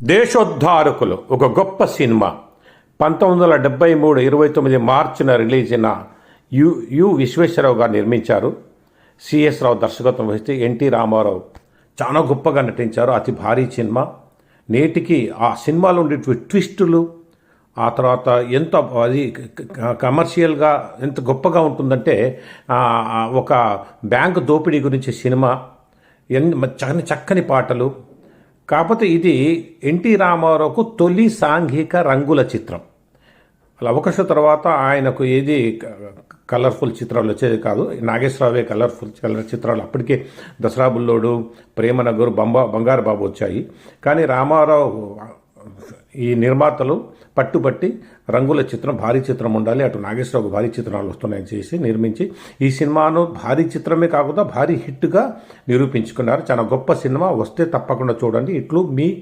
దేశోద్ధారకులు ఒక గొప్ప సినిమా 1973 29 మార్చిన రిలీజ్ అయిన యు విశ్వేశ్వరరావు గారు నిర్మించారు. సిఎస్ రావు దర్శకత్వం వహిస్తే ఎన్టీ రామారావు చాలా గొప్పగా నటించారు. అతి భారీ సినిమా. నేటికి ఆ సినిమాలో ఉండే ట్విస్టులు, ఆ తర్వాత ఎంత అది కమర్షియల్గా ఎంత గొప్పగా ఉంటుందంటే ఒక బ్యాంకు దోపిడీ గురించి సినిమా, చక్కని పాటలు. కాకపోతే ఇది ఎన్టీ రామారావుకు తొలి సాంఘిక రంగుల చిత్రం. అలా అవకాశం తర్వాత ఆయనకు ఏది కలర్ఫుల్ చిత్రాలు వచ్చేది కాదు. నాగేశ్వరరావే కలర్ చిత్రాలు అప్పటికే దసరా బుల్లోడు, ప్రేమనగరు, బంగారు బాబు వచ్చాయి. కానీ రామారావు ఈ నిర్మాతలు పట్టుబట్టి రంగుల చిత్రం, భారీ చిత్రం ఉండాలి, అటు నాగేశ్వరరావు భారీ చిత్రాలు వస్తున్నాయని చేసి నిర్మించి ఈ సినిమాను భారీ చిత్రమే కాకుండా భారీ హిట్గా నిరూపించుకున్నారు. చాలా గొప్ప సినిమా. వస్తే తప్పకుండా చూడండి. ఇట్లు మీ